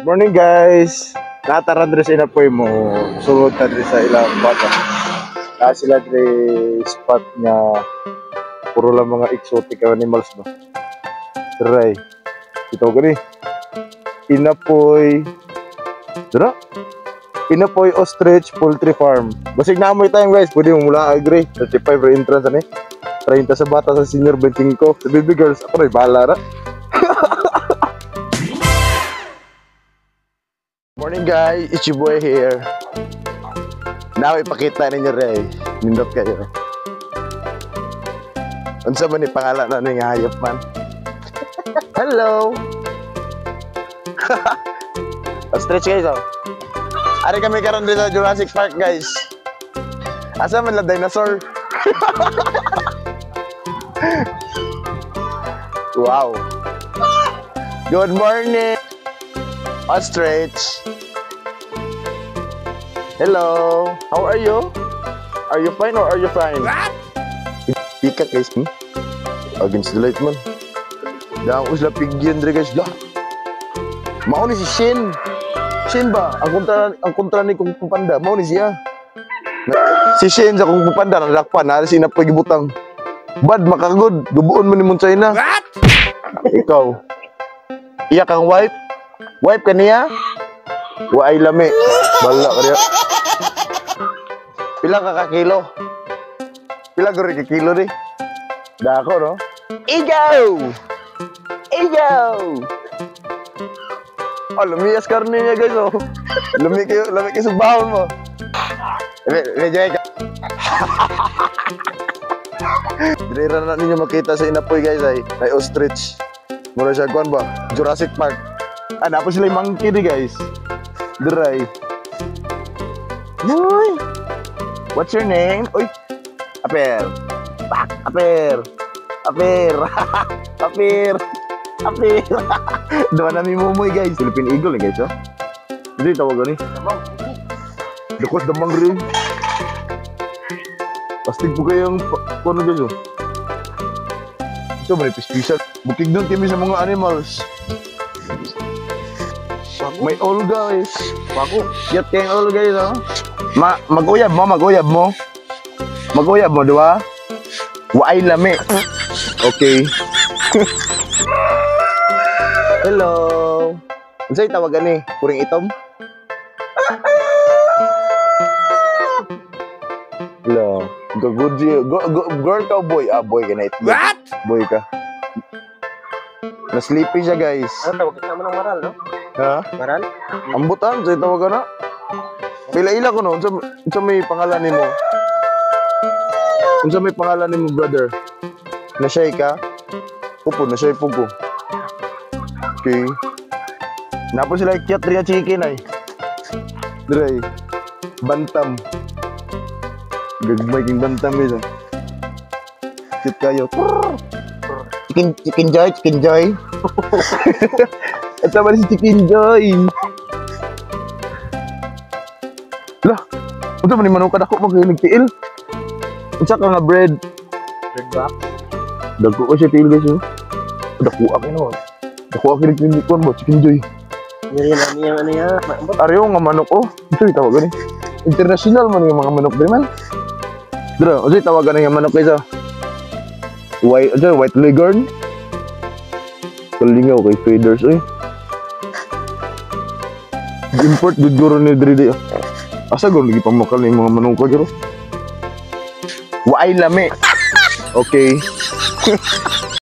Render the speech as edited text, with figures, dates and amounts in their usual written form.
Morning guys! Nataran rin sa inapoy mo. Sulod na rin sa ilang bata. Kasi sila rin spot niya. Puro lang mga exotic animals ba. Try. Ito ko rin. Inapoy. Dara? Inapoy Ostrich Poultry Farm. Basig na amoy time guys. Pwede mo mula agree. 35 rin entrance ano eh. 30 sa bata sa senior 25. Sa baby girls. Ako rin bahala na. Morning guys, it's your boy here. Now ipakita ninyo Ray. Nindot kayo. Unsa man ni pangalan na ning hayop man? Hello. Stretch guys oh. Ari kami karon dito sa Jurassic Park guys. Asa man la dinosaur? Wow. Good morning. Ostrich. Hello. How are you? Are you fine or are you fine? What? Pikat guys. Against the light man. Dahang usla pigyan dre guys. Dah. Mao ni si Shin. Shin ba? Ang kontra ni Kung Fu Panda. Mao ni siya. Si Shin sa Kung Fu Panda nadakpan. Nari si Inapoy gibutang. Bad makagod. Dubuon mo ni Mon China. What? Ikaw. Iya kang wife? Wipe ka niya? Wa ay lami. Bala ka niya. Pila ka kilo? Pila ka kilo di? Dako no? Igaw! Igaw! Oh, lumias karne niya guys oh. Lumi kayo sa bahon mo. Rejay ka. Dira na ninyo makita sa Inapoy guys ay ostrich. Mura siya kuan ba? Jurassic Park. Ano sila yung monkey di guys. Dry. Uy. What's your name? Uy. Aper. Pak. Aper. Aper. Aper. Aper. Dua na mi mumoy guys. Philippine Eagle guys oh. Hindi tawagan ni. Dekos damang rin. Plastic po kayong ano guys oh. Ito manipis-pisan. Bukig doon kami sa mga animals. May all guys. Paku. Cute kayong all guys oh. Maguyab mo. Maguyab mo dua. Waay lami. Okay. Hello. Unsay tawagan ni? Puring itom? Hello. Girl ka boy? Ah, boy ka na ito. What? Boy ka. Na-sleepy siya guys. Ano tawag ka naman ng maral no? Ha? Maral? Ambutan, sa'yo tawag na. Pila-ila ko no, unsa may pangalan ni mo? Unsa may pangalan ni mo, brother? Nasyay ka? Pupo, nasyay pupo. Okay. Napo sila cute rin chicken ay. Dre, bantam. Gagmay king bantam isa. Cute kayo. Chicken joy. Ito ba si Chicken Joy? Lah, ito man ni manok kadako mag tiil. Unsa ka nga bread? Bread box? Dagko ko siya tiil guys. Dako akin no. Dako akin ni Chicken Joy. Ngiri na niya ano ya? Ariyo nga manok oh. Ito tawagan ni. International man yung mga manok din man. Dra, unsa tawagan nga manok guys ah? White Leghorn. Kalingaw kay feathers eh. Import good guro ni Dridi. Asa guro lagi pamakal ni mga manungkag guro. Waay lami. Okay.